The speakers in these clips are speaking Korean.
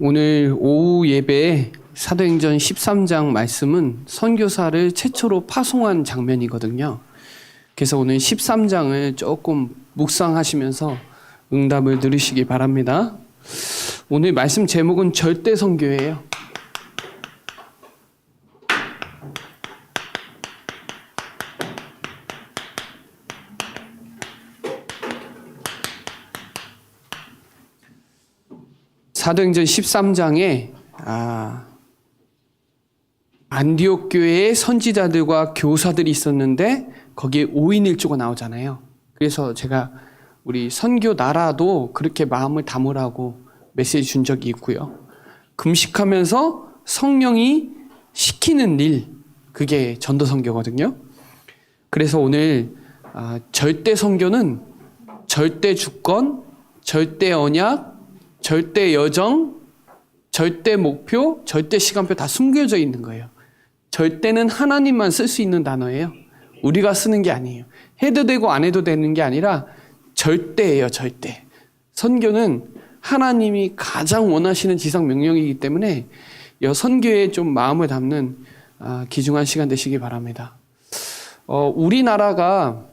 오늘 오후 예배에 사도행전 13장 말씀은 선교사를 최초로 파송한 장면이거든요. 그래서 오늘 13장을 조금 묵상하시면서 응답을 들으시기 바랍니다. 오늘 말씀 제목은 절대 선교예요. 사도행전 13장에 안디옥 교회에 선지자들과 교사들이 있었는데 거기에 5인 1조가 나오잖아요. 그래서 제가 우리 선교 나라도 그렇게 마음을 담으라고 메시지 준 적이 있고요. 금식하면서 성령이 시키는 일, 그게 전도 선교거든요. 그래서 오늘 절대 선교는 절대 주권, 절대 언약, 절대 여정, 절대 목표, 절대 시간표 다 숨겨져 있는 거예요. 절대는 하나님만 쓸 수 있는 단어예요. 우리가 쓰는 게 아니에요. 해도 되고 안 해도 되는 게 아니라 절대예요, 절대. 선교는 하나님이 가장 원하시는 지상 명령이기 때문에 선교에 좀 마음을 담는 귀중한 시간 되시기 바랍니다. 우리나라가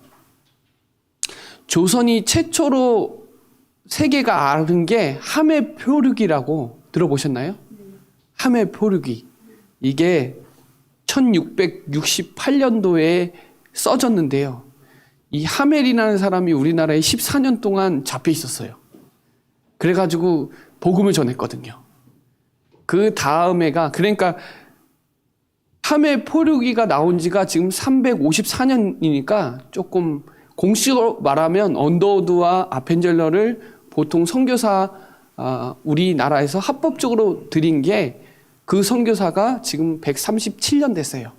조선이 최초로 세계가 아는 게 함해 표류기라고 들어보셨나요? 함해 표류기. 이게 1668년도에 써졌는데요. 이 하멜이라는 사람이 우리나라에 14년 동안 잡혀 있었어요. 그래가지고 복음을 전했거든요. 그 다음 해가, 그러니까 함해 표류기가 나온 지가 지금 354년이니까 조금 공식으로 말하면 언더우드와 아펜젤러를 보통 선교사 우리나라에서 합법적으로 드린 게 그 선교사가 지금 137년 됐어요.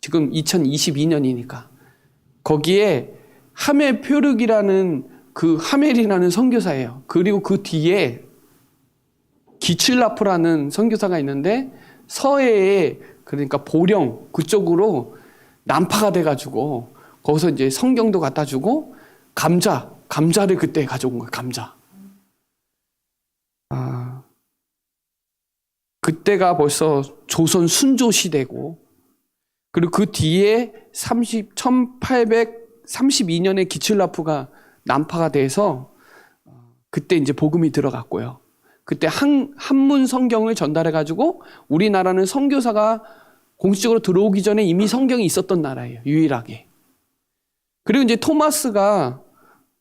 지금 2022년이니까. 거기에 하멜 표륵이라는 그 하멜이라는 선교사예요. 그리고 그 뒤에 기칠라프라는 선교사가 있는데 서해에 그러니까 보령 그쪽으로 난파가 돼가지고 거기서 이제 성경도 갖다 주고 감자를 그때 가져온 거예요. 감자. 그때가 벌써 조선 순조 시대고, 그리고 그 뒤에 1832년에 기칠라프가 난파가 돼서 그때 이제 복음이 들어갔고요. 그때 한문 성경을 전달해 가지고 우리나라는 선교사가 공식적으로 들어오기 전에 이미 성경이 있었던 나라예요. 유일하게. 그리고 이제 토마스가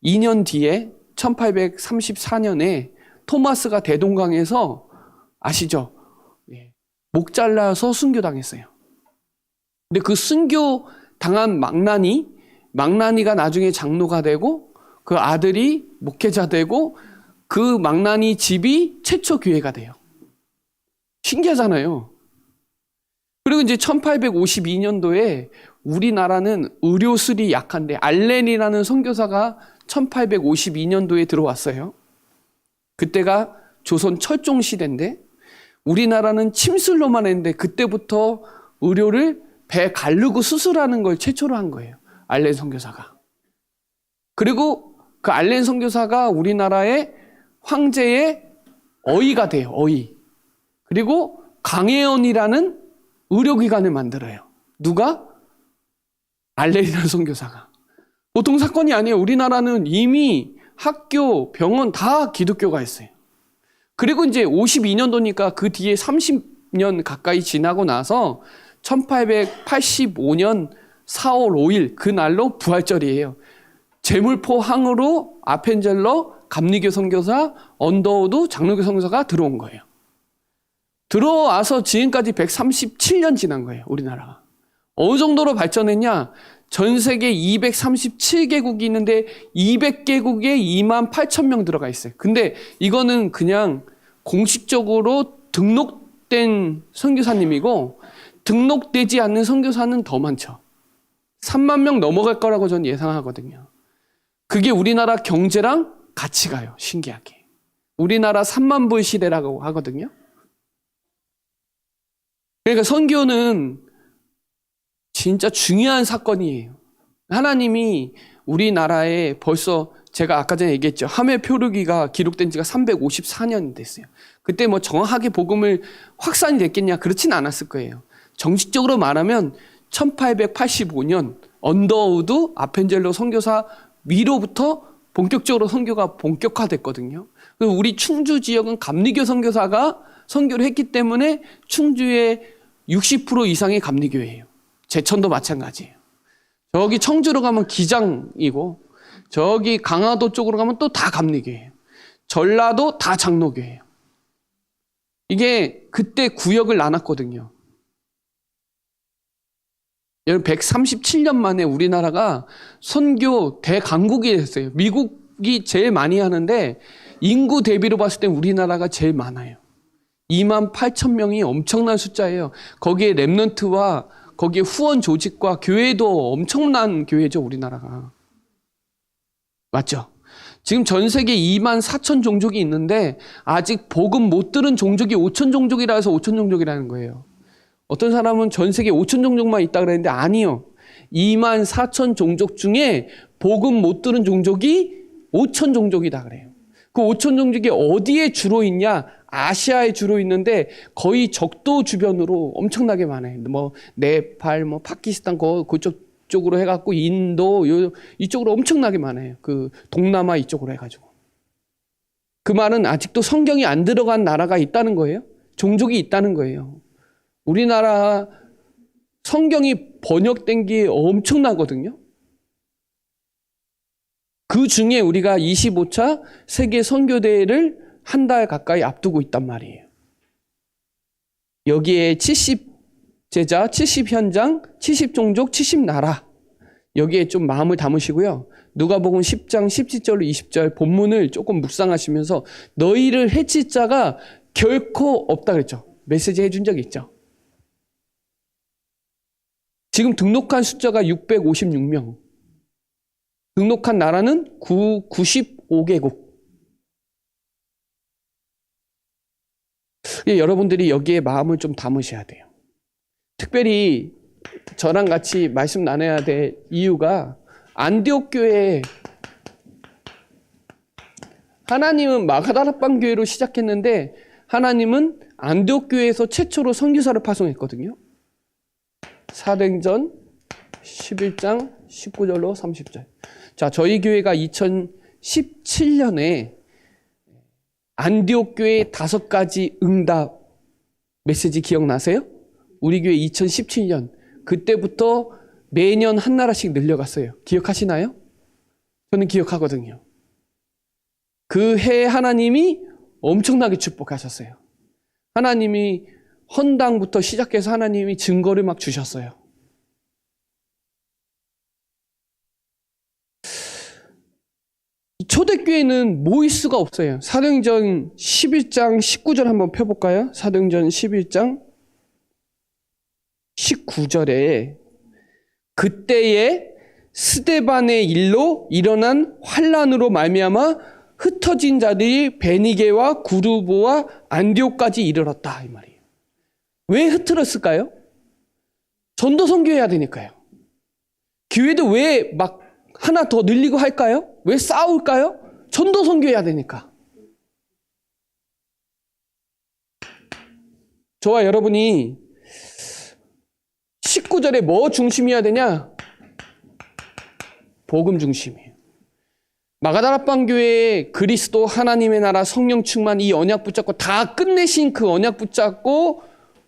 2년 뒤에 1834년에 토마스가 대동강에서 아시죠? 목 잘라서 순교당했어요. 근데 그 순교 당한 망나니가 나중에 장로가 되고 그 아들이 목회자 되고 그 망나니 집이 최초 교회가 돼요. 신기하잖아요. 그리고 이제 1852년도에 우리나라는 의료술이 약한데 알렌이라는 선교사가 1852년도에 들어왔어요. 그때가 조선 철종 시대인데 우리나라는 침술로만 했는데 그때부터 의료를 배 가르고 수술하는 걸 최초로 한 거예요. 알렌 선교사가. 그리고 그 알렌 선교사가 우리나라의 황제의 어이가 돼요. 어이. 그리고 강혜원이라는 의료기관을 만들어요. 누가? 알렌이라는 선교사가. 보통 사건이 아니에요. 우리나라는 이미 학교, 병원 다 기독교가 있어요. 그리고 이제 52년도니까 그 뒤에 30년 가까이 지나고 나서 1885년 4월 5일 그날로 부활절이에요. 제물포 항으로 아펜젤러, 감리교 선교사, 언더우드, 장로교 선교사가 들어온 거예요. 들어와서 지금까지 137년 지난 거예요. 우리나라가. 어느 정도로 발전했냐? 전 세계 237개국이 있는데 200개국에 28,000명 들어가 있어요. 근데 이거는 그냥 공식적으로 등록된 선교사님이고 등록되지 않는 선교사는 더 많죠. 3만 명 넘어갈 거라고 저는 예상하거든요. 그게 우리나라 경제랑 같이 가요. 신기하게. 우리나라 3만 불 시대라고 하거든요. 그러니까 선교는 진짜 중요한 사건이에요. 하나님이 우리나라에 벌써 제가 아까 전에 얘기했죠. 하멜 표류기가 기록된 지가 354년 됐어요. 그때 뭐 정확하게 복음을 확산이 됐겠냐? 그렇진 않았을 거예요. 정식적으로 말하면 1885년 언더우드 아펜젤로 선교사 위로부터 본격적으로 선교가 본격화됐거든요. 그리고 우리 충주 지역은 감리교 선교사가 선교를 했기 때문에 충주의 60% 이상이 감리교예요. 제천도 마찬가지예요. 저기 청주로 가면 기장이고 저기 강화도 쪽으로 가면 또 다 감리교예요. 전라도 다 장로교예요. 이게 그때 구역을 나눴거든요. 여러분 137년 만에 우리나라가 선교 대강국이 됐어요. 미국이 제일 많이 하는데 인구 대비로 봤을 때 우리나라가 제일 많아요. 28,000명이 엄청난 숫자예요. 거기에 렘넌트와 거기에 후원 조직과 교회도 엄청난 교회죠, 우리나라가. 맞죠? 지금 전 세계 24,000 종족이 있는데 아직 복음 못 들은 종족이 5,000 종족이라 해서 5,000 종족이라는 거예요. 어떤 사람은 전 세계 5,000 종족만 있다 그랬는데 아니요. 24,000 종족 중에 복음 못 들은 종족이 5,000 종족이다 그래요. 그 5,000 종족이 어디에 주로 있냐? 아시아에 주로 있는데 거의 적도 주변으로 엄청나게 많아요. 뭐 네팔, 뭐 파키스탄 그쪽 쪽으로 해갖고 인도 이쪽으로 엄청나게 많아요. 그 동남아 이쪽으로 해가지고. 그 말은 아직도 성경이 안 들어간 나라가 있다는 거예요. 종족이 있다는 거예요. 우리나라 성경이 번역된 게 엄청나거든요. 그 중에 우리가 25차 세계 선교대회를 한 달 가까이 앞두고 있단 말이에요. 여기에 70제자, 70현장, 70종족, 70나라. 여기에 좀 마음을 담으시고요. 누가복음 10장 17절로 20절 본문을 조금 묵상하시면서 너희를 해칠 자가 결코 없다 그랬죠. 메시지 해준 적이 있죠. 지금 등록한 숫자가 656명. 등록한 나라는 95개국. 여러분들이 여기에 마음을 좀 담으셔야 돼요. 특별히 저랑 같이 말씀 나눠야 될 이유가 안디옥 교회 하나님은 마가다락방 교회로 시작했는데 하나님은 안디옥 교회에서 최초로 선교사를 파송했거든요. 사도행전 11장 19절로 30절. 자, 저희 교회가 2017년에 안디옥 교회 5가지 응답 메시지 기억나세요? 우리 교회 2017년 그때부터 매년 한 나라씩 늘려갔어요. 기억하시나요? 저는 기억하거든요. 그 해 하나님이 엄청나게 축복하셨어요. 하나님이 헌당부터 시작해서 하나님이 증거를 막 주셨어요. 초대교회는 모일 수가 없어요. 사도행전 11장 19절 한번 펴볼까요? 사도행전 11장 19절에 그때에 스데반의 일로 일어난 환난으로 말미암아 흩어진 자들이 베니게와 구르보와 안디옥까지 이르렀다 이 말이에요. 왜 흐트렀을까요? 전도 선교해야 되니까요. 교회도 왜 막 하나 더 늘리고 할까요? 왜 싸울까요? 전도 선교해야 되니까. 저와 여러분이 19절에 뭐 중심이어야 되냐? 복음 중심이에요. 마가다락방 교회에 그리스도 하나님의 나라 성령 충만 이 언약 붙잡고 다 끝내신 그 언약 붙잡고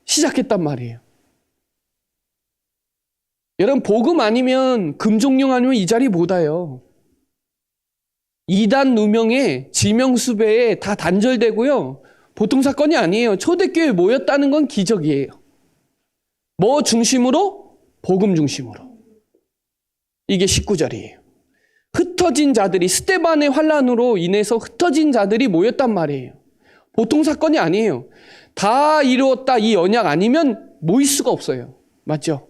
시작했단 말이에요. 여러분 복음 아니면 금종령 아니면 이 자리 못 와요. 이단 누명에 지명수배에 다 단절되고요. 보통 사건이 아니에요. 초대교회에 모였다는 건 기적이에요. 뭐 중심으로? 복음 중심으로. 이게 19절이에요. 흩어진 자들이 스데반의 환난으로 인해서 흩어진 자들이 모였단 말이에요. 보통 사건이 아니에요. 다 이루었다 이 언약 아니면 모일 수가 없어요. 맞죠?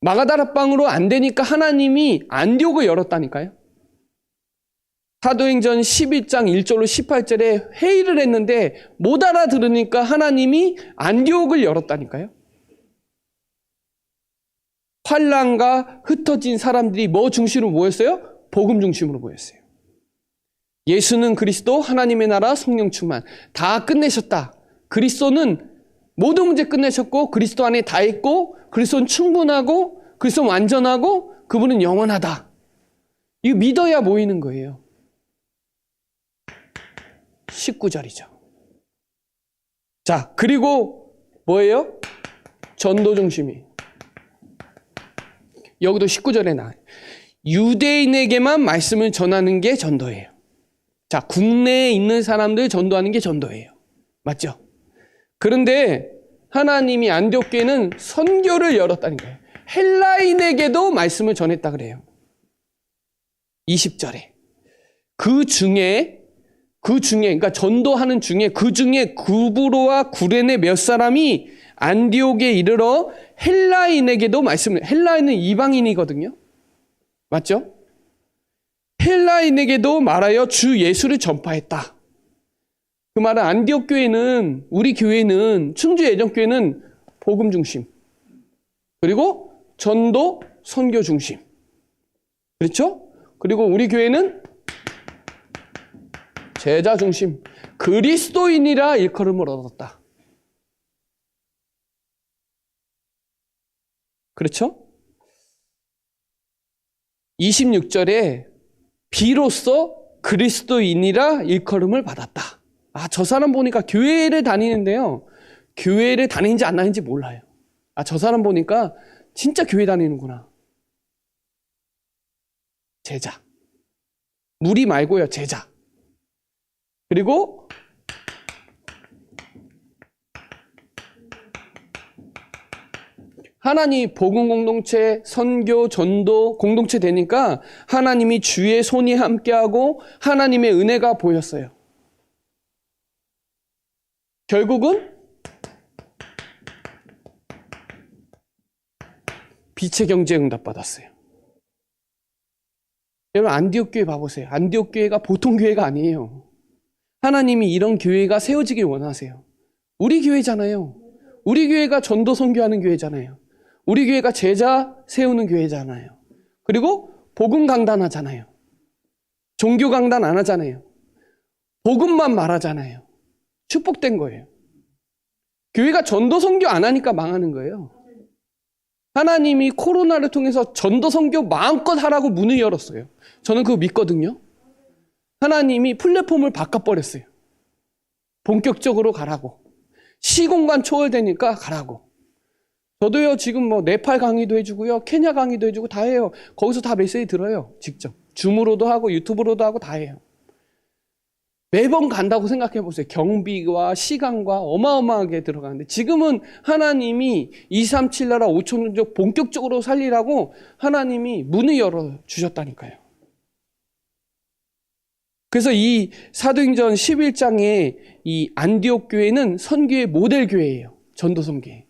마가다락방으로 안 되니까 하나님이 안디옥을 열었다니까요. 사도행전 11장 1절로 18절에 회의를 했는데 못 알아들으니까 하나님이 안디옥을 열었다니까요. 환난과 흩어진 사람들이 뭐 중심으로 모였어요? 복음 중심으로 보였어요. 예수는 그리스도, 하나님의 나라, 성령 충만. 다 끝내셨다. 그리스도는 모든 문제 끝내셨고, 그리스도 안에 다 있고, 그리스도는 충분하고, 그리스도는 완전하고, 그분은 영원하다. 이거 믿어야 모이는 거예요. 19절이죠. 자, 그리고 뭐예요? 전도 중심이. 여기도 19절에 나와요. 유대인에게만 말씀을 전하는 게 전도예요. 자, 국내에 있는 사람들 전도하는 게 전도예요. 맞죠? 그런데 하나님이 안디옥 교회는 선교를 열었다는 거예요. 헬라인에게도 말씀을 전했다 그래요. 20절에. 그 중에 그러니까 전도하는 중에 그 중에 구브로와 구레네 몇 사람이 안디옥에 이르러 헬라인에게도 말씀을, 헬라인은 이방인이거든요. 맞죠? 헬라인에게도 말하여 주 예수를 전파했다. 그 말은 안디옥 교회는, 우리 교회는, 충주 예정교회는 복음 중심, 그리고 전도 선교 중심. 그렇죠? 그리고 우리 교회는 제자 중심, 그리스도인이라 일컬음을 얻었다. 그렇죠? 26절에 비로소 그리스도인이라 일컬음을 받았다. 아, 저 사람 보니까 교회를 다니는데요, 교회를 다니는지 안 다니는지 몰라요. 아, 저 사람 보니까 진짜 교회 다니는구나. 제자. 무리 말고요, 제자. 그리고 하나님 복음 공동체, 선교, 전도 공동체 되니까 하나님이 주의 손이 함께하고 하나님의 은혜가 보였어요. 결국은 빛의 경제 응답 받았어요. 여러분, 안디옥 교회 봐보세요. 안디옥 교회가 보통 교회가 아니에요. 하나님이 이런 교회가 세워지길 원하세요. 우리 교회잖아요. 우리 교회가 전도 선교하는 교회잖아요. 우리 교회가 제자 세우는 교회잖아요. 그리고 복음 강단하잖아요. 종교 강단 안 하잖아요. 복음만 말하잖아요. 축복된 거예요. 교회가 전도 선교 안 하니까 망하는 거예요. 하나님이 코로나를 통해서 전도 선교 마음껏 하라고 문을 열었어요. 저는 그거 믿거든요. 하나님이 플랫폼을 바꿔버렸어요. 본격적으로 가라고. 시공간 초월되니까 가라고. 저도요, 지금 뭐 네팔 강의도 해주고요, 케냐 강의도 해주고 다 해요. 거기서 다 메시지 들어요. 직접. 줌으로도 하고 유튜브로도 하고 다 해요. 매번 간다고 생각해 보세요. 경비와 시간과 어마어마하게 들어가는데, 지금은 하나님이 237 나라 5천족 본격적으로 살리라고 하나님이 문을 열어주셨다니까요. 그래서 이 사도행전 11장에 이 안디옥 교회는 선교의 모델 교회예요. 전도 선교회.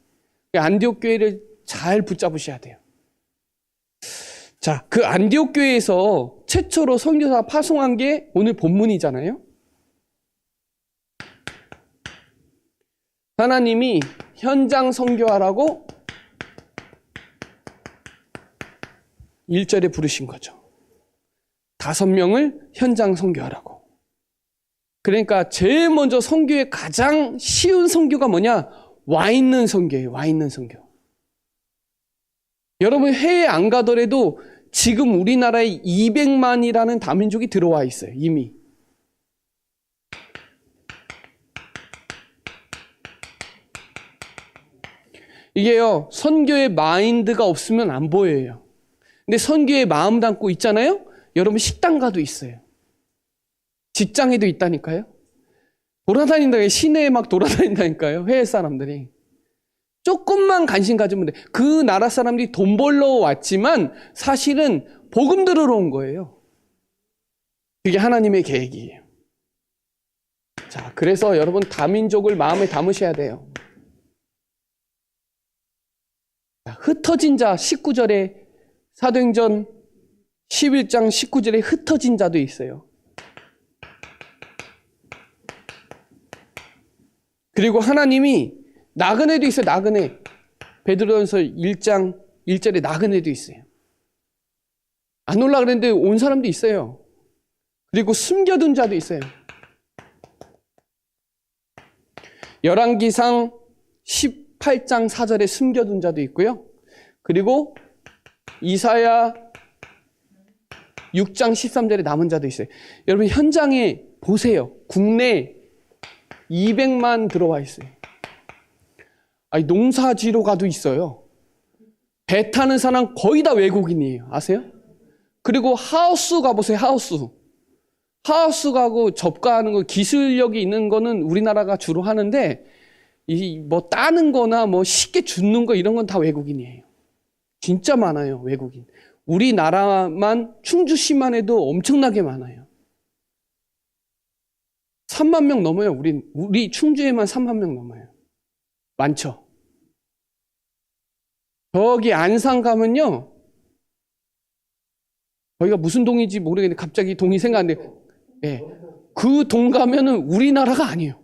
안디옥 교회를 잘 붙잡으셔야 돼요. 자, 그 안디옥 교회에서 최초로 선교사 파송한 게 오늘 본문이잖아요. 하나님이 현장 선교하라고 1절에 부르신 거죠. 5명을 현장 선교하라고. 그러니까 제일 먼저 선교의 가장 쉬운 선교가 뭐냐? 와 있는 선교예요. 와 있는 선교. 여러분, 해외 안 가더라도 지금 우리나라에 200만이라는 다민족이 들어와 있어요. 이미. 이게요, 선교의 마인드가 없으면 안 보여요. 근데 선교의 마음 담고 있잖아요? 여러분, 식당 가도 있어요. 직장에도 있다니까요. 돌아다닌다, 시내에 막 돌아다닌다니까요. 해외 사람들이. 조금만 관심 가지면 돼. 그 나라 사람들이 돈 벌러 왔지만 사실은 복음 들으러 온 거예요. 그게 하나님의 계획이에요. 자, 그래서 여러분, 다민족을 마음에 담으셔야 돼요. 흩어진 자, 19절에 사도행전 11장 19절에 흩어진 자도 있어요. 그리고 하나님이 나그네도 있어요. 나그네. 베드로전서 1장 1절에 나그네도 있어요. 안 올라 그랬는데 온 사람도 있어요. 그리고 숨겨둔 자도 있어요. 열왕기상 18장 4절에 숨겨둔 자도 있고요. 그리고 이사야 6장 13절에 남은 자도 있어요. 여러분 현장에 보세요. 국내 200만 들어와 있어요. 아니, 농사지로 가도 있어요. 배 타는 사람 거의 다 외국인이에요. 아세요? 그리고 하우스 가보세요. 하우스 가고 접가하는 거, 기술력이 있는 거는 우리나라가 주로 하는데, 이 뭐 따는 거나 뭐 쉽게 줍는 거 이런 건 다 외국인이에요. 진짜 많아요, 외국인. 우리나라만 충주시만 해도 엄청나게 많아요. 3만 명 넘어요. 우리 충주에만 3만 명 넘어요. 많죠. 저기 안산 가면요. 거기가 무슨 동인지 모르겠는데 갑자기 동이 생각나는데, 네. 그 동 가면은 우리나라가 아니에요.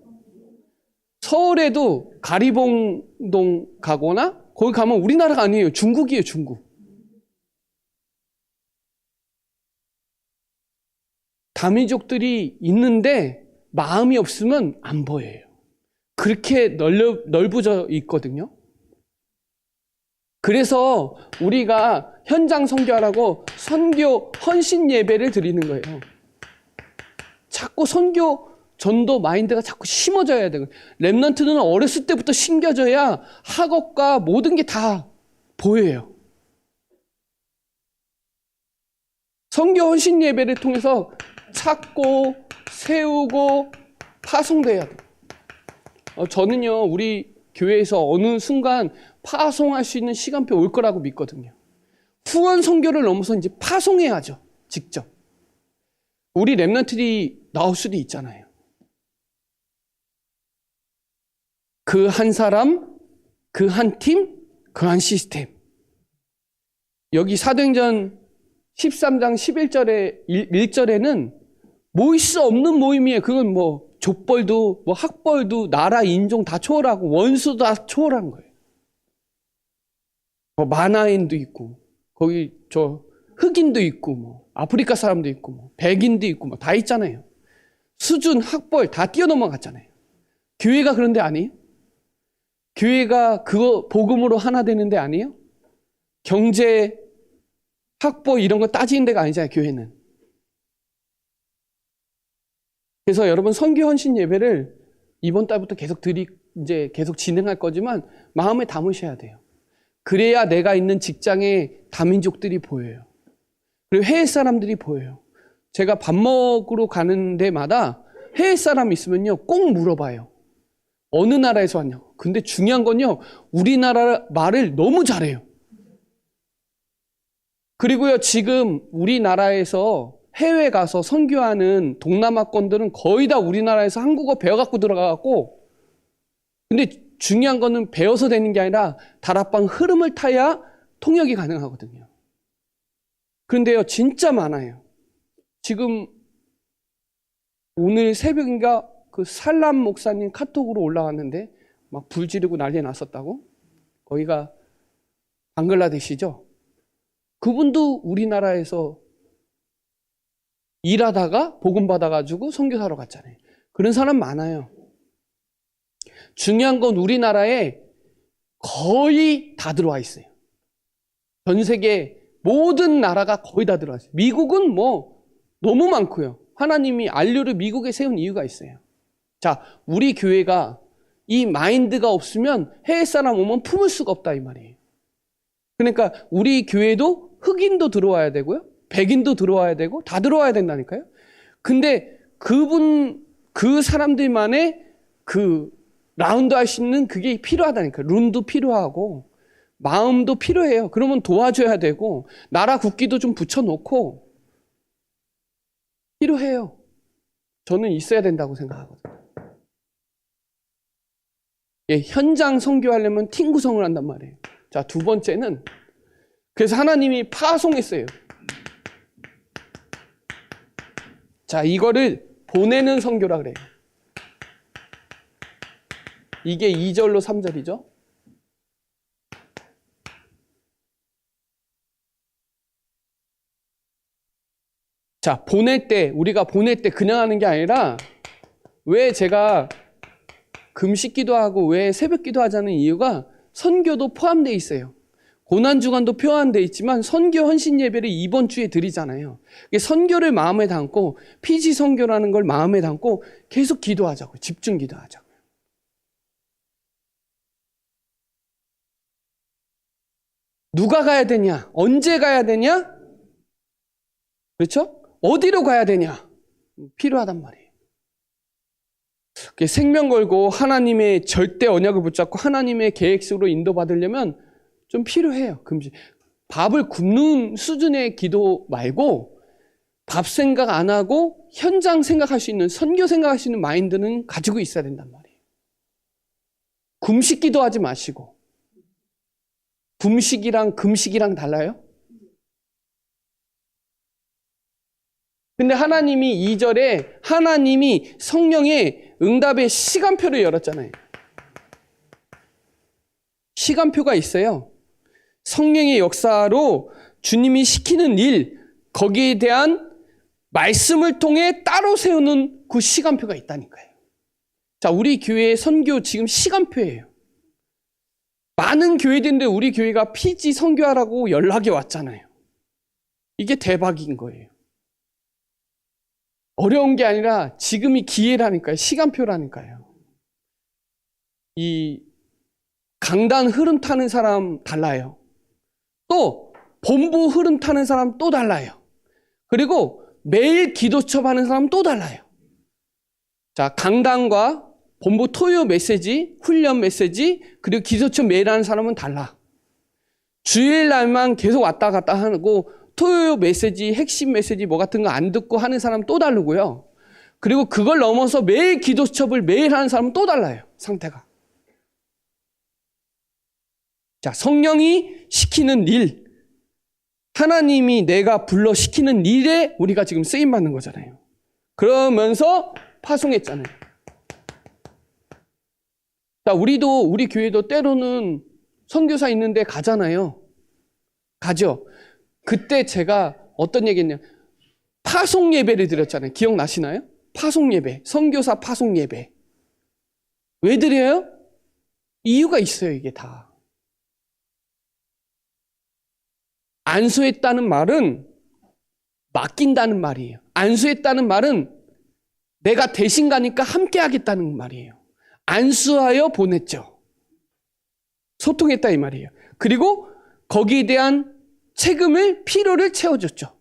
서울에도 가리봉동 가거나 거기 가면 우리나라가 아니에요. 중국이에요, 중국. 다민족들이 있는데 마음이 없으면 안 보여요. 그렇게 넓어져 있거든요. 그래서 우리가 현장 선교하라고 선교 헌신 예배를 드리는 거예요. 자꾸 선교 전도 마인드가 자꾸 심어져야 되고, 렘넌트는 어렸을 때부터 심겨져야 학업과 모든 게 다 보여요. 선교 헌신 예배를 통해서 찾고 세우고 파송돼야 돼요. 저는요, 우리 교회에서 어느 순간 파송할 수 있는 시간표 올 거라고 믿거든요. 후원 선교를 넘어서 이제 파송해야죠. 직접. 우리 렘넌트들이 나올 수도 있잖아요. 그 한 사람, 그 한 팀, 그 한 시스템. 여기 사도행전 13장 11절에 1절에는 모일 수 없는 모임이에요. 그건 뭐 족벌도 뭐 학벌도 나라 인종 다 초월하고 원수도 다 초월한 거예요. 뭐 마나인도 있고 거기 저 흑인도 있고 뭐 아프리카 사람도 있고 뭐 백인도 있고 뭐 다 있잖아요. 수준 학벌 다 뛰어넘어갔잖아요. 교회가 그런 데 아니에요? 교회가 그거 복음으로 하나 되는 데 아니에요? 경제 학벌 이런 거 따지는 데가 아니잖아요, 교회는. 그래서 여러분 선교 헌신 예배를 이번 달부터 이제 계속 진행할 거지만 마음에 담으셔야 돼요. 그래야 내가 있는 직장에 다민족들이 보여요. 그리고 해외 사람들이 보여요. 제가 밥 먹으러 가는 데마다 해외 사람 있으면요, 꼭 물어봐요. 어느 나라에서 왔냐고. 근데 중요한 건요, 우리나라 말을 너무 잘해요. 그리고요, 지금 우리나라에서 해외 가서 선교하는 동남아권들은 거의 다 우리나라에서 한국어 배워갖고 들어가갖고, 근데 중요한 거는 배워서 되는 게 아니라 다락방 흐름을 타야 통역이 가능하거든요. 그런데요, 진짜 많아요. 지금 오늘 새벽인가 그 살람 목사님 카톡으로 올라왔는데 막 불 지르고 난리 났었다고? 거기가 방글라데시죠? 그분도 우리나라에서 일하다가 복음 받아가지고 선교사로 갔잖아요. 그런 사람 많아요. 중요한 건 우리나라에 거의 다 들어와 있어요. 전 세계 모든 나라가 거의 다 들어와 있어요. 미국은 뭐 너무 많고요. 하나님이 안류를 미국에 세운 이유가 있어요. 자, 우리 교회가 이 마인드가 없으면 해외 사람 오면 품을 수가 없다 이 말이에요. 그러니까 우리 교회도 흑인도 들어와야 되고요. 백인도 들어와야 되고 다 들어와야 된다니까요. 근데 그 사람들만의 그 라운드 할 수 있는 그게 필요하다니까요. 룸도 필요하고 마음도 필요해요. 그러면 도와줘야 되고 나라 국기도 좀 붙여놓고 필요해요. 저는 있어야 된다고 생각하거든요. 예, 현장 선교하려면 팀 구성을 한단 말이에요. 자, 두 번째는 그래서 하나님이 파송했어요. 자, 이거를 보내는 선교라 그래요. 이게 2절로 3절이죠. 자, 우리가 보낼 때 그냥 하는 게 아니라, 왜 제가 금식 기도하고 왜 새벽 기도하자는 이유가 선교도 포함되어 있어요. 고난주간도 포함되어 있지만 선교 헌신 예배를 이번 주에 드리잖아요. 선교를 마음에 담고 피지 선교라는 걸 마음에 담고 계속 기도하자고요. 집중 기도하자고요. 누가 가야 되냐? 언제 가야 되냐? 그렇죠? 어디로 가야 되냐? 필요하단 말이에요. 생명 걸고 하나님의 절대 언약을 붙잡고 하나님의 계획으로 인도받으려면 좀 필요해요. 금식. 밥을 굶는 수준의 기도 말고 밥 생각 안 하고 현장 생각할 수 있는, 선교 생각할 수 있는 마인드는 가지고 있어야 된단 말이에요. 금식 기도하지 마시고. 금식이랑 금식이랑 달라요? 근데 하나님이 2절에 하나님이 성령의 응답의 시간표를 열었잖아요. 시간표가 있어요. 성령의 역사로 주님이 시키는 일, 거기에 대한 말씀을 통해 따로 세우는 그 시간표가 있다니까요. 자, 우리 교회의 선교 지금 시간표예요. 많은 교회들인데 우리 교회가 피지 선교하라고 연락이 왔잖아요. 이게 대박인 거예요. 어려운 게 아니라 지금이 기회라니까요. 시간표라니까요. 이 강단 흐름 타는 사람 달라요. 또 본부 흐름 타는 사람 또 달라요. 그리고 매일 기도첩 하는 사람 또 달라요. 자, 강단과 본부 토요 메시지, 훈련 메시지, 그리고 기도첩 매일 하는 사람은 달라. 주일날만 계속 왔다 갔다 하고 토요 메시지, 핵심 메시지 뭐 같은 거 안 듣고 하는 사람 또 다르고요. 그리고 그걸 넘어서 매일 기도첩을 매일 하는 사람은 또 달라요. 상태가. 자, 성령이 시키는 일, 하나님이 내가 불러 시키는 일에 우리가 지금 쓰임받는 거잖아요. 그러면서 파송했잖아요. 자, 우리 교회도 때로는 선교사 있는데 가잖아요. 가죠. 그때 제가 어떤 얘기했냐. 파송 예배를 드렸잖아요. 기억나시나요? 파송 예배. 선교사 파송 예배. 왜 드려요? 이유가 있어요, 이게 다. 안수했다는 말은 맡긴다는 말이에요. 안수했다는 말은 내가 대신 가니까 함께 하겠다는 말이에요. 안수하여 보냈죠. 소통했다 이 말이에요. 그리고 거기에 대한 책임을, 필요를 채워줬죠.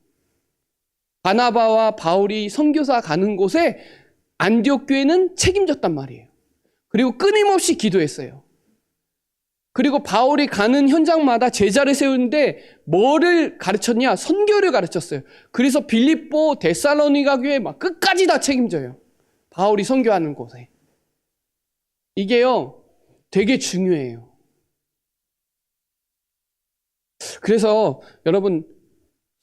바나바와 바울이 선교사 가는 곳에 안디옥 교회는 책임졌단 말이에요. 그리고 끊임없이 기도했어요. 그리고 바울이 가는 현장마다 제자를 세우는데 뭐를 가르쳤냐? 선교를 가르쳤어요. 그래서 빌립보, 데살로니가 교회 막 끝까지 다 책임져요. 바울이 선교하는 곳에. 이게요, 되게 중요해요. 그래서 여러분,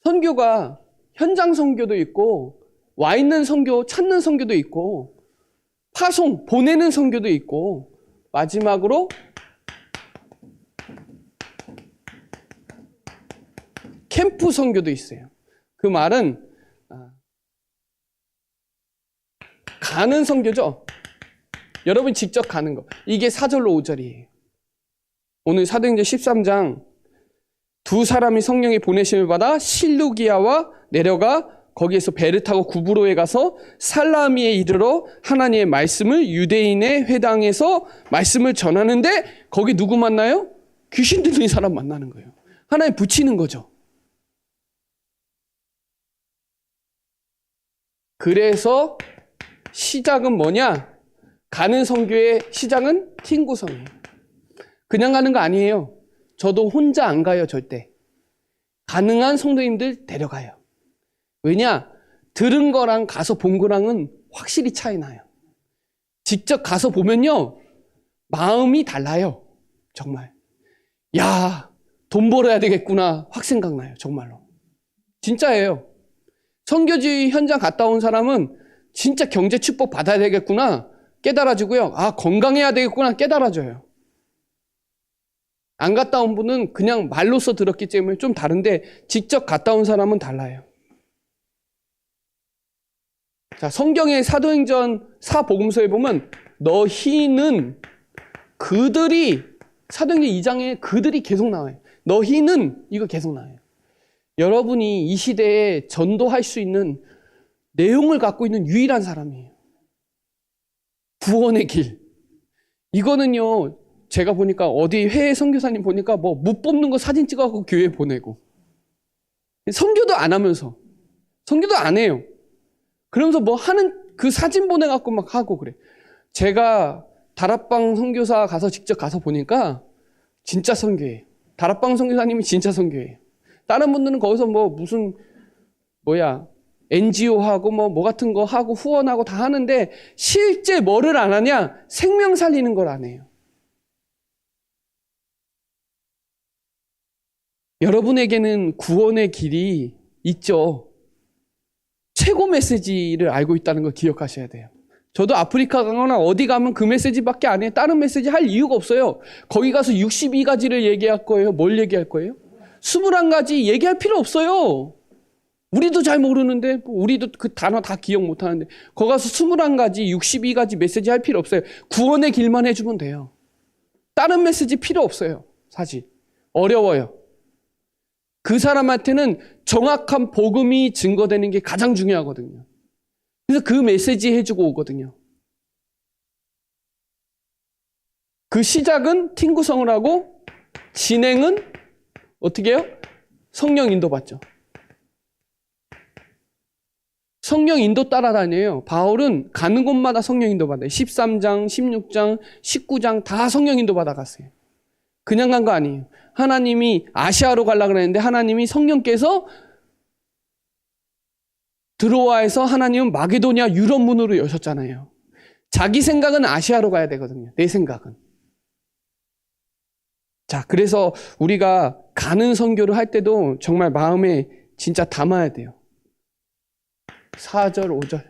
선교가 현장 선교도 있고 와 있는 선교, 찾는 선교도 있고 파송, 보내는 선교도 있고 마지막으로 캠프 선교도 있어요. 그 말은 가는 선교죠. 여러분 직접 가는 거. 이게 4절로 5절이에요. 오늘 사도행전 13장 두 사람이 성령의 보내심을 받아 실루기아와 내려가 거기에서 배를 타고 구브로에 가서 살라미에 이르러 하나님의 말씀을 유대인의 회당에서 말씀을 전하는데 거기 누구 만나요? 귀신 들린 사람 만나는 거예요. 하나님 붙이는 거죠. 그래서 시작은 뭐냐? 가는 선교의 시작은 팀 구성이에요. 그냥 가는 거 아니에요. 저도 혼자 안 가요, 절대. 가능한 성도님들 데려가요. 왜냐? 들은 거랑 가서 본 거랑은 확실히 차이 나요. 직접 가서 보면요, 마음이 달라요. 정말. 야, 돈 벌어야 되겠구나. 확 생각나요. 정말로. 진짜예요. 선교지 현장 갔다 온 사람은 진짜 경제 축복 받아야 되겠구나 깨달아지고요. 아, 건강해야 되겠구나 깨달아져요. 안 갔다 온 분은 그냥 말로써 들었기 때문에 좀 다른데 직접 갔다 온 사람은 달라요. 자, 성경의 사도행전 사복음서에 보면 너희는 그들이 사도행전 2장에 그들이 계속 나와요. 너희는 이거 계속 나와요. 여러분이 이 시대에 전도할 수 있는 내용을 갖고 있는 유일한 사람이에요. 구원의 길. 이거는요, 제가 보니까 어디 해외 선교사님 보니까 뭐 못 뽑는 거 사진 찍어갖고 교회에 보내고 선교도 안 하면서 선교도 안 해요. 그러면서 뭐 하는 그 사진 보내갖고 막 하고 그래. 제가 다락방 선교사 가서 직접 가서 보니까 진짜 선교예요. 다락방 선교사님이 진짜 선교예요. 다른 분들은 거기서 뭐 무슨 NGO 하고 뭐 같은 거 하고 후원하고 다 하는데 실제 뭐를 안 하냐? 생명 살리는 걸 안 해요. 여러분에게는 구원의 길이 있죠. 최고 메시지를 알고 있다는 걸 기억하셔야 돼요. 저도 아프리카 가거나 어디 가면 그 메시지밖에 안 해요. 다른 메시지 할 이유가 없어요. 거기 가서 62가지를 얘기할 거예요. 뭘 얘기할 거예요? 21가지 얘기할 필요 없어요. 우리도 잘 모르는데 우리도 그 단어 다 기억 못 하는데 거기 가서 21가지 62가지 메시지 할 필요 없어요. 구원의 길만 해주면 돼요. 다른 메시지 필요 없어요. 사실 어려워요. 그 사람한테는 정확한 복음이 증거되는 게 가장 중요하거든요. 그래서 그 메시지 해주고 오거든요. 그 시작은 팀구성을 하고 진행은 어떻게 해요? 성령 인도 받죠. 성령 인도 따라다녀요. 바울은 가는 곳마다 성령 인도 받아요. 13장, 16장, 19장 다 성령 인도 받아갔어요. 그냥 간 거 아니에요. 하나님이 아시아로 가려고 그랬는데 하나님이 성령께서 드로아에서 하나님은 마게도냐 유럽 문으로 여셨잖아요. 자기 생각은 아시아로 가야 되거든요. 내 생각은. 자, 그래서 우리가 가는 선교를 할 때도 정말 마음에 진짜 담아야 돼요. 4절, 5절.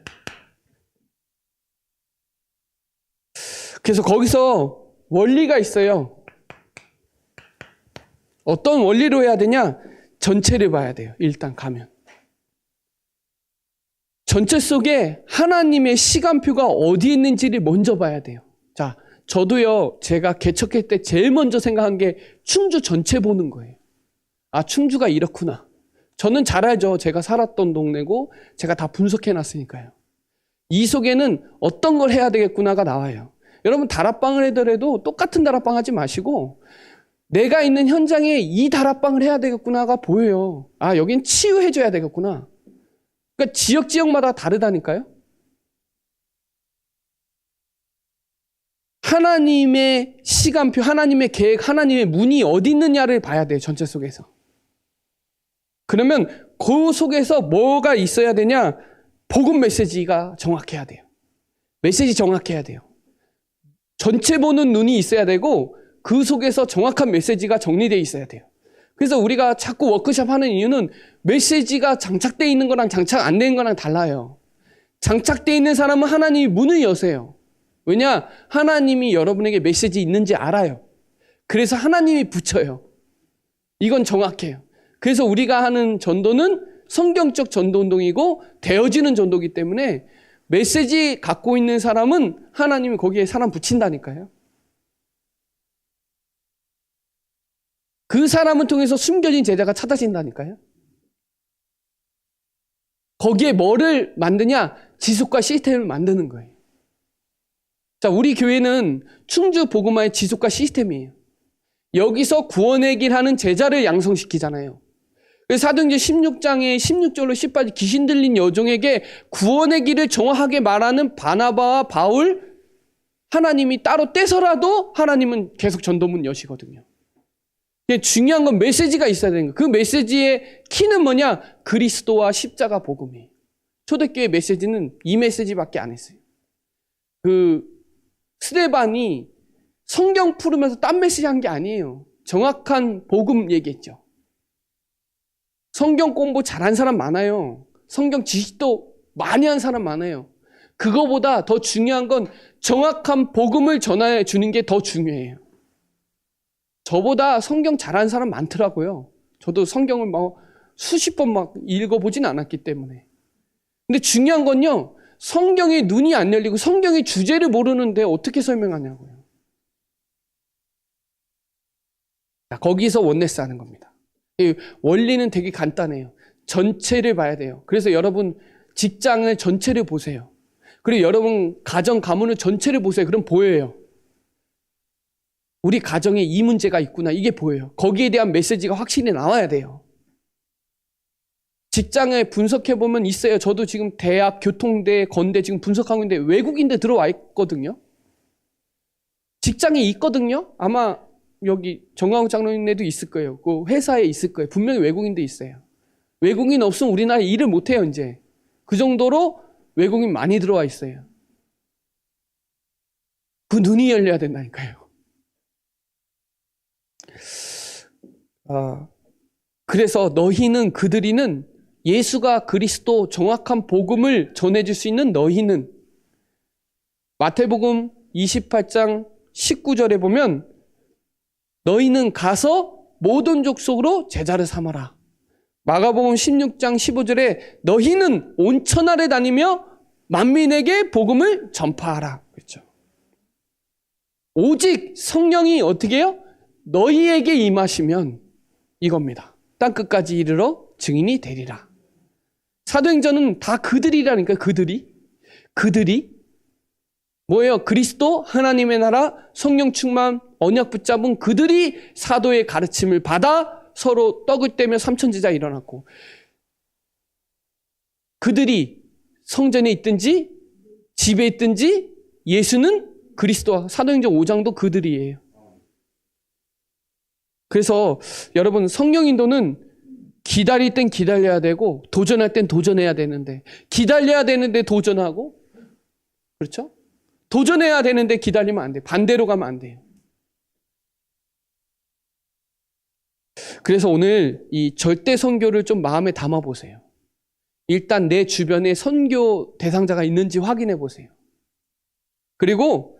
그래서 거기서 원리가 있어요. 어떤 원리로 해야 되냐? 전체를 봐야 돼요. 일단 가면. 전체 속에 하나님의 시간표가 어디 있는지를 먼저 봐야 돼요. 자, 저도요, 제가 개척할 때 제일 먼저 생각한 게 충주 전체 보는 거예요. 아, 충주가 이렇구나. 저는 잘 알죠. 제가 살았던 동네고 제가 다 분석해 놨으니까요. 이 속에는 어떤 걸 해야 되겠구나가 나와요. 여러분 다락방을 하더라도 똑같은 다락방 하지 마시고 내가 있는 현장에 이 다락방을 해야 되겠구나가 보여요. 아, 여긴 치유해줘야 되겠구나. 그러니까 지역마다 다르다니까요. 하나님의 시간표, 하나님의 계획, 하나님의 문이 어디 있느냐를 봐야 돼요. 전체 속에서. 그러면 그 속에서 뭐가 있어야 되냐? 복음 메시지가 정확해야 돼요. 메시지 정확해야 돼요. 전체 보는 눈이 있어야 되고 그 속에서 정확한 메시지가 정리되어 있어야 돼요. 그래서 우리가 자꾸 워크숍 하는 이유는 메시지가 장착되어 있는 거랑 장착 안 되는 거랑 달라요. 장착되어 있는 사람은 하나님이 문을 여세요. 왜냐? 하나님이 여러분에게 메시지 있는지 알아요. 그래서 하나님이 붙여요. 이건 정확해요. 그래서 우리가 하는 전도는 성경적 전도 운동이고 되어지는 전도이기 때문에 메시지 갖고 있는 사람은 하나님이 거기에 사람 붙인다니까요. 그 사람을 통해서 숨겨진 제자가 찾아진다니까요. 거기에 뭐를 만드냐? 지속과 시스템을 만드는 거예요. 자, 우리 교회는 충주 복음화의 지속과 시스템이에요. 여기서 구원의 길 하는 제자를 양성시키잖아요. 사도행전 16장에 16절로 18절 귀신 들린 여종에게 구원의 길을 정확하게 말하는 바나바와 바울, 하나님이 따로 떼서라도 하나님은 계속 전도문 여시거든요. 중요한 건 메시지가 있어야 되는 거예요. 그 메시지의 키는 뭐냐? 그리스도와 십자가 복음이에요. 초대교회 메시지는 이 메시지밖에 안 했어요. 스데반이 성경 풀으면서 딴 메시지 한 게 아니에요. 정확한 복음 얘기했죠. 성경 공부 잘한 사람 많아요. 성경 지식도 많이 한 사람 많아요. 그거보다 더 중요한 건 정확한 복음을 전해 주는 게 더 중요해요. 저보다 성경 잘하는 사람 많더라고요. 저도 성경을 수십 번 읽어보진 않았기 때문에. 근데 중요한 건요, 성경의 눈이 안 열리고 성경의 주제를 모르는데 어떻게 설명하냐고요. 거기서 원네스 하는 겁니다. 원리는 되게 간단해요. 전체를 봐야 돼요. 그래서 여러분 직장을 전체를 보세요. 그리고 여러분 가정 가문을 전체를 보세요. 그럼 보여요. 우리 가정에 이 문제가 있구나. 이게 보여요. 거기에 대한 메시지가 확실히 나와야 돼요. 직장을 분석해보면 있어요. 저도 지금 대학, 교통대, 건대 지금 분석하고 있는데 외국인들 들어와 있거든요. 직장에 있거든요. 아마 여기 정광욱 장로님네도 있을 거예요. 그 회사에 있을 거예요. 분명히 외국인도 있어요. 외국인 없으면 우리나라 일을 못해요. 이제 그 정도로 외국인 많이 들어와 있어요. 그 눈이 열려야 된다니까요. 그래서 너희는, 그들이는 예수가 그리스도 정확한 복음을 전해줄 수 있는 너희는, 마태복음 28장 19절에 보면 너희는 가서 모든 족속으로 제자를 삼아라. 마가복음 16장 15절에 너희는 온 천하를 다니며 만민에게 복음을 전파하라. 그렇죠. 오직 성령이 어떻게 해요? 너희에게 임하시면 이겁니다. 땅끝까지 이르러 증인이 되리라. 사도행전은 다 그들이라니까. 그들이 뭐예요? 그리스도, 하나님의 나라, 성령 충만, 언약 붙잡은 그들이 사도의 가르침을 받아 서로 떡을 떼며 삼천제자 일어났고, 그들이 성전에 있든지 집에 있든지 예수는 그리스도와, 사도행전 5장도 그들이에요. 그래서 여러분 성령 인도는 기다릴 땐 기다려야 되고 도전할 땐 도전해야 되는데, 기다려야 되는데 도전하고, 그렇죠? 도전해야 되는데 기다리면 안 돼요. 반대로 가면 안 돼요. 그래서 오늘 이 절대 선교를 좀 마음에 담아 보세요. 일단 내 주변에 선교 대상자가 있는지 확인해 보세요. 그리고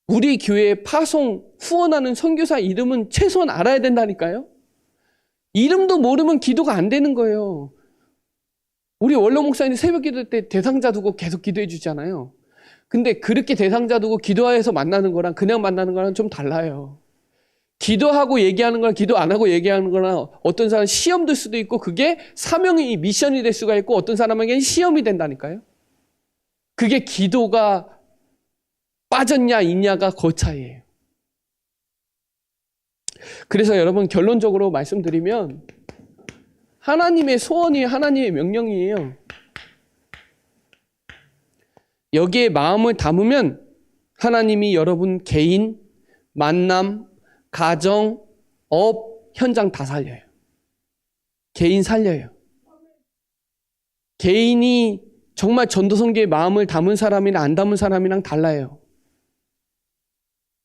우리 교회에 파송, 후원하는 선교사 이름은 최소한 알아야 된다니까요. 이름도 모르면 기도가 안 되는 거예요. 우리 원로 목사님이 새벽 기도 때 대상자 두고 계속 기도해 주잖아요. 근데 그렇게 대상자 두고 기도해서 만나는 거랑 그냥 만나는 거랑 좀 달라요. 기도하고 얘기하는 거랑 기도 안 하고 얘기하는 거랑, 어떤 사람은 시험 될 수도 있고 그게 사명이, 미션이 될 수가 있고, 어떤 사람에게는 시험이 된다니까요. 그게 기도가 빠졌냐 있냐가 그 차이예요. 그래서 여러분 결론적으로 말씀드리면 하나님의 소원이 하나님의 명령이에요. 여기에 마음을 담으면 하나님이 여러분 개인, 만남, 가정, 업, 현장 다 살려요. 개인 살려요. 개인이 정말 전도선교에 마음을 담은 사람이랑 안 담은 사람이랑 달라요.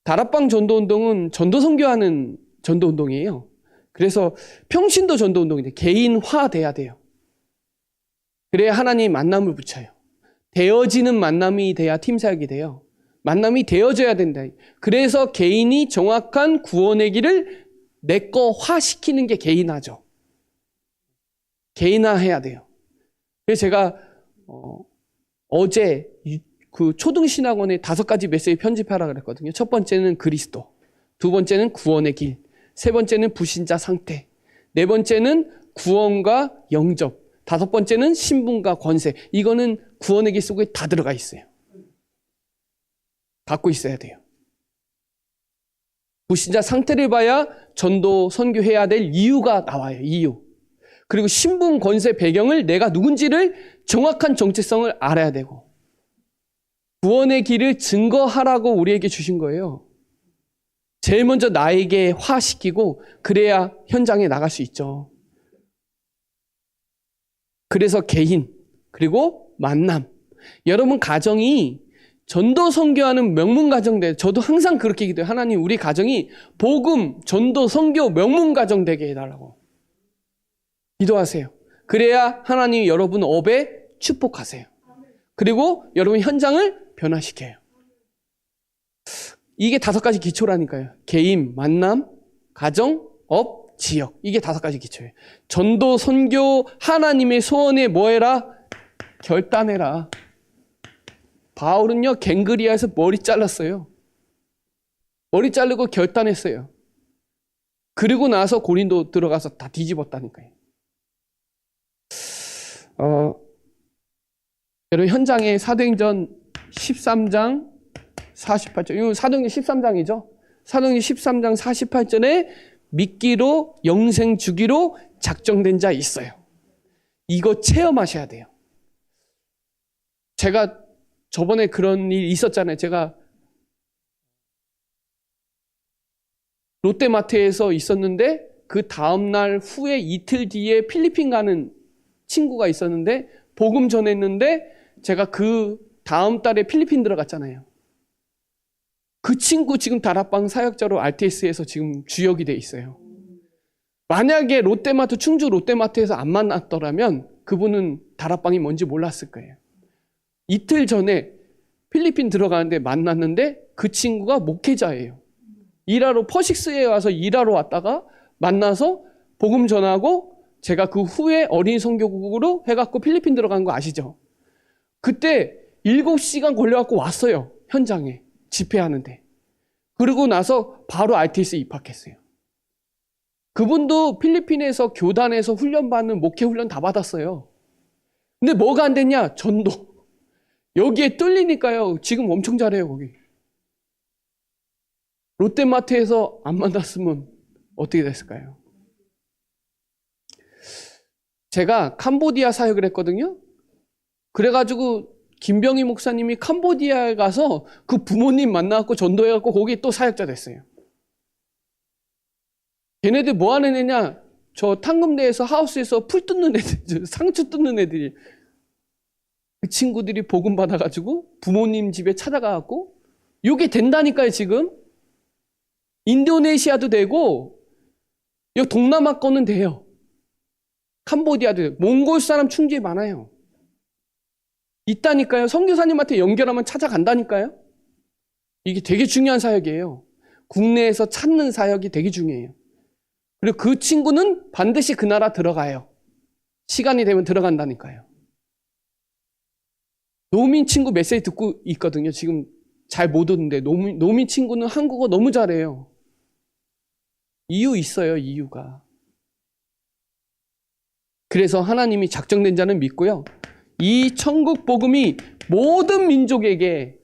다락방 전도운동은 전도선교하는 전도운동이에요. 그래서 평신도 전도운동인데 개인화돼야 돼요. 그래야 하나님 만남을 붙여요. 되어지는 만남이 돼야 팀사역이 돼요. 만남이 되어져야 된다. 그래서 개인이 정확한 구원의 길을 내 거화시키는 게 개인화죠. 개인화해야 돼요. 그래서 제가 어제 그 초등신학원에 5가지 메시지 편집하라 그랬거든요. 첫 번째는 그리스도, 두 번째는 구원의 길, 세 번째는 불신자 상태, 네 번째는 구원과 영접, 다섯 번째는 신분과 권세. 이거는 구원의 길 속에 다 들어가 있어요. 갖고 있어야 돼요. 불신자 상태를 봐야 전도 선교해야 될 이유가 나와요. 이유. 그리고 신분, 권세, 배경을, 내가 누군지를 정확한 정체성을 알아야 되고, 구원의 길을 증거하라고 우리에게 주신 거예요. 제일 먼저 나에게 화시키고 그래야 현장에 나갈 수 있죠. 그래서 개인, 그리고 만남. 여러분 가정이 전도 선교하는 명문 가정 돼. 저도 항상 그렇게 기도해요. 하나님, 우리 가정이 복음, 전도, 선교 명문 가정 되게 해달라고 기도하세요. 그래야 하나님이 여러분 업에 축복하세요. 그리고 여러분 현장을 변화시켜요. 이게 5가지 기초라니까요. 개인, 만남, 가정, 업, 지역. 이게 5가지 기초예요. 전도, 선교, 하나님의 소원에 뭐해라? 결단해라. 바울은요, 갱그리아에서 머리 잘랐어요. 머리 자르고 결단했어요. 그리고 나서 고린도 들어가서 다 뒤집었다니까요. 여러분, 현장에 사도행전 13장 48절, 이거 사도행전 13장이죠. 사도행전 13장 48절에 믿기로 영생 주기로 작정된 자 있어요. 이거 체험하셔야 돼요. 제가 저번에 그런 일이 있었잖아요. 제가 롯데마트에서 있었는데 그 다음날 후에 이틀 뒤에 필리핀 가는 친구가 있었는데 복음 전했는데 제가 그 다음 달에 필리핀 들어갔잖아요. 그 친구 지금 다락방 사역자로 RTS에서 지금 주역이 돼 있어요. 만약에 롯데마트, 충주 롯데마트에서 안 만났더라면 그분은 다락방이 뭔지 몰랐을 거예요. 이틀 전에 필리핀 들어가는데 만났는데 그 친구가 목회자예요. 일하러 퍼식스에 와서 일하러 왔다가 만나서 복음 전하고 제가 그 후에 어린이 선교국으로 해갖고 필리핀 들어간 거 아시죠? 그때 7시간 걸려갖고 왔어요. 현장에 집회하는데. 그러고 나서 바로 RTS 입학했어요. 그분도 필리핀에서 교단에서 훈련받는 목회 훈련 다 받았어요. 근데 뭐가 안 됐냐? 전도. 여기에 뚫리니까요. 지금 엄청 잘해요, 거기. 롯데마트에서 안 만났으면 어떻게 됐을까요? 제가 캄보디아 사역을 했거든요. 그래가지고 김병희 목사님이 캄보디아에 가서 그 부모님 만나갖고 전도해갖고 거기 또 사역자 됐어요. 걔네들 뭐 하는 애냐? 저 탕금대에서 하우스에서 풀 뜯는 애들, 상추 뜯는 애들이. 그 친구들이 복음 받아가지고 부모님 집에 찾아가갖고 이게 된다니까요, 지금. 인도네시아도 되고 여기 동남아 거는 돼요. 캄보디아도 되고 몽골 사람 충주에 많아요. 있다니까요. 선교사님한테 연결하면 찾아간다니까요. 이게 되게 중요한 사역이에요. 국내에서 찾는 사역이 되게 중요해요. 그리고 그 친구는 반드시 그 나라 들어가요. 시간이 되면 들어간다니까요. 노민 친구 메시지 듣고 있거든요. 지금 잘 못 오는데 노민 친구는 한국어 너무 잘해요. 이유 있어요. 이유가. 그래서 하나님이 작정된 자는 믿고요. 이 천국 복음이 모든 민족에게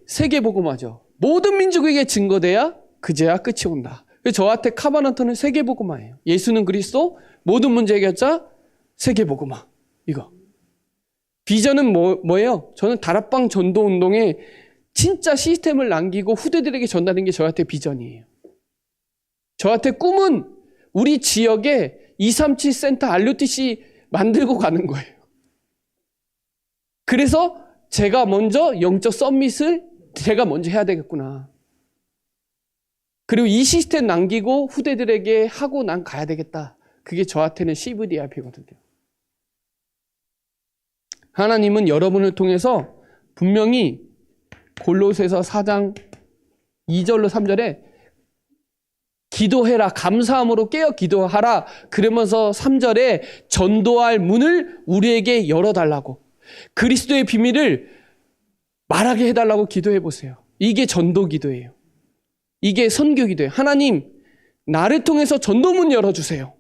세계 복음화죠. 모든 민족에게 증거돼야 그제야 끝이 온다. 그래서 저한테 카바나터는 세계 복음화예요. 예수는 그리스도, 모든 문제 해결자, 세계 복음화. 이거. 비전은 뭐예요? 저는 다락방 전도 운동에 진짜 시스템을 남기고 후대들에게 전달하는 게 저한테 비전이에요. 저한테 꿈은 우리 지역에 237 센터 RUTC 만들고 가는 거예요. 그래서 제가 먼저 영적 서밋을 제가 먼저 해야 되겠구나. 그리고 이 시스템 남기고 후대들에게 하고 난 가야 되겠다. 그게 저한테는 CVDIP거든요. 하나님은 여러분을 통해서 분명히 골로새서 4장 2절로 3절에 기도해라, 감사함으로 깨어 기도하라. 그러면서 3절에 전도할 문을 우리에게 열어달라고, 그리스도의 비밀을 말하게 해달라고 기도해 보세요. 이게 전도 기도예요. 이게 선교 기도예요. 하나님, 나를 통해서 전도문 열어주세요.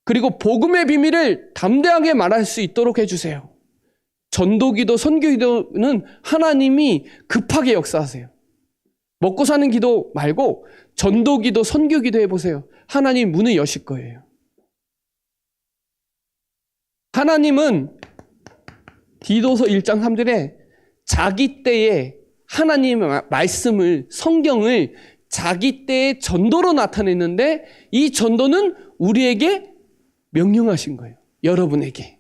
그리고 복음의 비밀을 담대하게 말할 수 있도록 해주세요. 전도기도, 선교기도는 하나님이 급하게 역사하세요. 먹고 사는 기도 말고 전도기도, 선교기도 해보세요. 하나님 문을 여실 거예요. 하나님은 디도서 1장 3절에 자기 때에 하나님의 말씀을, 성경을 자기 때의 전도로 나타냈는데 이 전도는 우리에게 명령하신 거예요. 여러분에게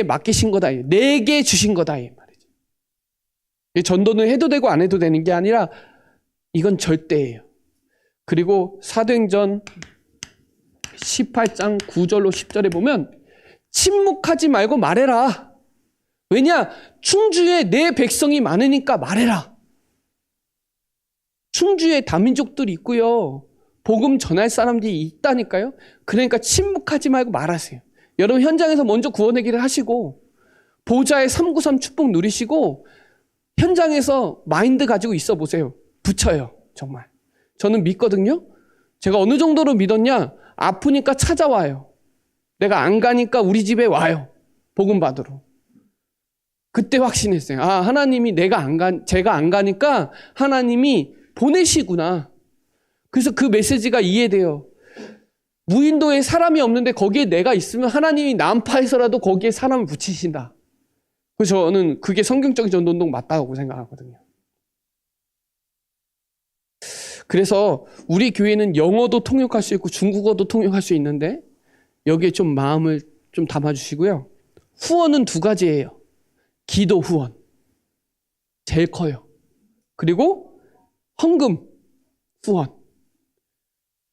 맡기신 거다. 내게 주신 거다. 이 말이죠. 전도는 해도 되고 안 해도 되는 게 아니라 이건 절대예요. 그리고 사도행전 18장 9절로 10절에 보면 침묵하지 말고 말해라. 왜냐? 충주에 내 백성이 많으니까 말해라. 충주에 다민족들이 있고요. 복음 전할 사람들이 있다니까요. 그러니까 침묵하지 말고 말하세요. 여러분 현장에서 먼저 구원의 길을 하시고 보좌의 393 축복 누리시고 현장에서 마인드 가지고 있어 보세요. 붙여요. 정말. 저는 믿거든요. 제가 어느 정도로 믿었냐? 아프니까 찾아와요. 내가 안 가니까 우리 집에 와요. 복음 받으러. 그때 확신했어요. 아, 하나님이 제가 안 가니까 하나님이 보내시구나. 그래서 그 메시지가 이해돼요. 무인도에 사람이 없는데 거기에 내가 있으면 하나님이 난파해서라도 거기에 사람을 붙이신다. 그래서 저는 그게 성경적인 전도운동 맞다고 생각하거든요. 그래서 우리 교회는 영어도 통역할 수 있고 중국어도 통역할 수 있는데 여기에 좀 마음을 좀 담아주시고요. 후원은 2가지예요. 기도 후원. 제일 커요. 그리고 헌금 후원.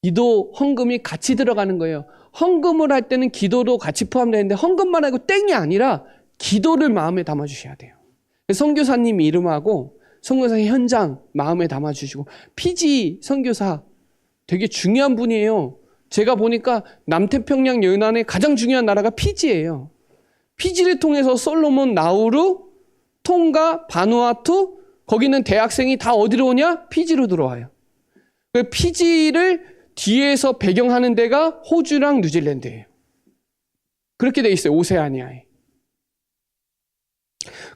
기도 헌금이 같이 들어가는 거예요. 헌금을 할 때는 기도도 같이 포함되는데 헌금만 하고 땡이 아니라 기도를 마음에 담아주셔야 돼요. 선교사님 이름하고 선교사 현장 마음에 담아주시고 피지 선교사 되게 중요한 분이에요. 제가 보니까 남태평양 연안의 가장 중요한 나라가 피지예요. 피지를 통해서 솔로몬, 나우루, 통가, 바누아투 거기는 대학생이 다 어디로 오냐? 피지로 들어와요. 피지를 뒤에서 배경하는 데가 호주랑 뉴질랜드예요. 그렇게 돼 있어요. 오세아니아에.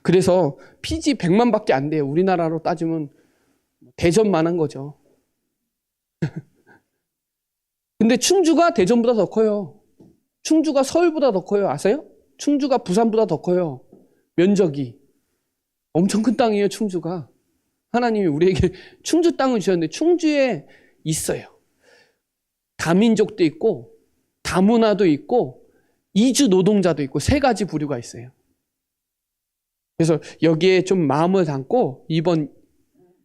그래서 피지 100만밖에 안 돼요. 우리나라로 따지면 대전만한 거죠. 근데 충주가 대전보다 더 커요. 충주가 서울보다 더 커요. 아세요? 충주가 부산보다 더 커요. 면적이. 엄청 큰 땅이에요. 충주가. 하나님이 우리에게 충주 땅을 주셨는데 충주에 있어요. 다민족도 있고 다문화도 있고 이주 노동자도 있고 3가지 부류가 있어요. 그래서 여기에 좀 마음을 담고 이번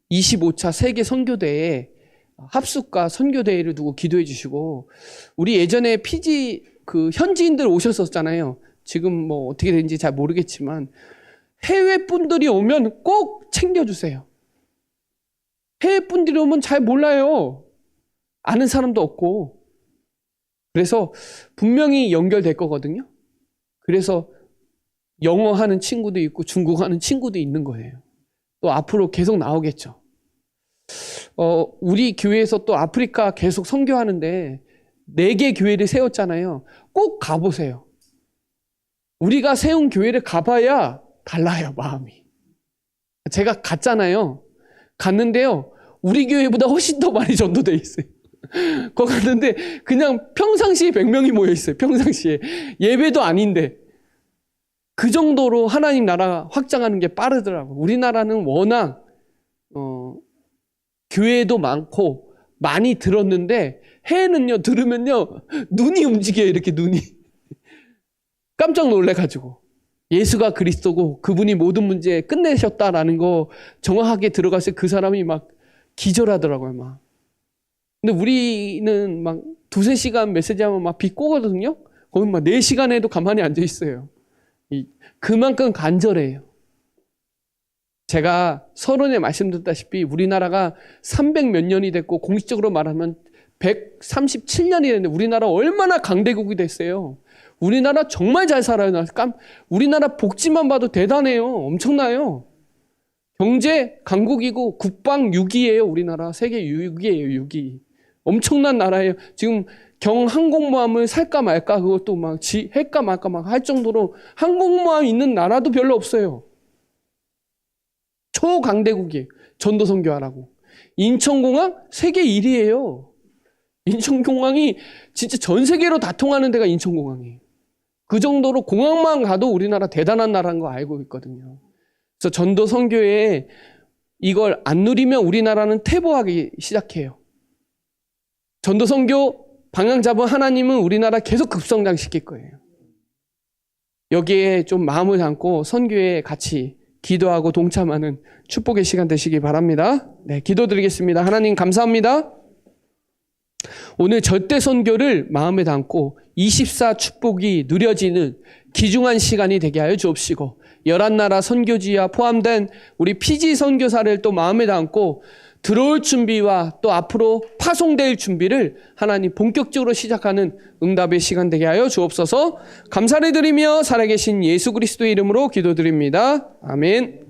25차 세계 선교대회 합숙과 선교대회를 두고 기도해 주시고 우리 예전에 피지 그 현지인들 오셨었잖아요. 지금 뭐 어떻게 되는지 잘 모르겠지만 해외 분들이 오면 꼭 챙겨주세요. 해외 분들이 오면 잘 몰라요. 아는 사람도 없고. 그래서 분명히 연결될 거거든요. 그래서 영어 하는 친구도 있고 중국어 하는 친구도 있는 거예요. 또 앞으로 계속 나오겠죠. 우리 교회에서 또 아프리카 계속 선교하는데 4개 교회를 세웠잖아요. 꼭 가보세요. 우리가 세운 교회를 가봐야 달라요, 마음이. 제가 갔잖아요. 갔는데요. 우리 교회보다 훨씬 더 많이 전도돼 있어요. 거기 갔는데 그냥 평상시에 100명이 모여 있어요. 평상시에. 예배도 아닌데. 그 정도로 하나님 나라 확장하는 게 빠르더라고요. 우리나라는 워낙 교회도 많고 많이 들었는데 해는요 들으면요 눈이 움직여요. 이렇게 눈이. 깜짝 놀래가지고 예수가 그리스도고 그분이 모든 문제 끝내셨다라는 거 정확하게 들어갔을 때 그 사람이 막 기절하더라고요. 막. 근데 우리는 막 2-3시간 메시지하면 막 비꼬거든요. 거기 막 4시간에도 가만히 앉아 있어요. 그만큼 간절해요. 제가 서론에 말씀드렸다시피 우리나라가 300몇 년이 됐고 공식적으로 말하면 137년이 됐는데 우리나라 얼마나 강대국이 됐어요. 우리나라 정말 잘 살아요. 우리나라 복지만 봐도 대단해요. 엄청나요. 경제 강국이고 국방 6위예요. 우리나라 세계 6위예요. 6위. 엄청난 나라예요. 지금 경항공모함을 살까 말까 그것도 막 할까 말까 막 할 정도로 항공모함 있는 나라도 별로 없어요. 초강대국이에요. 전도 선교하라고. 인천공항 세계 1위예요. 인천공항이 진짜 전 세계로 다 통하는 데가 인천공항이에요. 그 정도로 공항만 가도 우리나라 대단한 나라인 거 알고 있거든요. 그래서 전도 선교에 이걸 안 누리면 우리나라는 퇴보하기 시작해요. 전도 선교 방향 잡은 하나님은 우리나라 계속 급성장시킬 거예요. 여기에 좀 마음을 담고 선교에 같이 기도하고 동참하는 축복의 시간 되시기 바랍니다. 네, 기도드리겠습니다. 하나님 감사합니다. 오늘 절대 선교를 마음에 담고 24 축복이 누려지는 귀중한 시간이 되게 하여 주옵시고 11나라 선교지와 포함된 우리 피지 선교사를 또 마음에 담고 들어올 준비와 또 앞으로 파송될 준비를 하나님 본격적으로 시작하는 응답의 시간 되게 하여 주옵소서. 감사를 드리며 살아계신 예수 그리스도의 이름으로 기도드립니다. 아멘.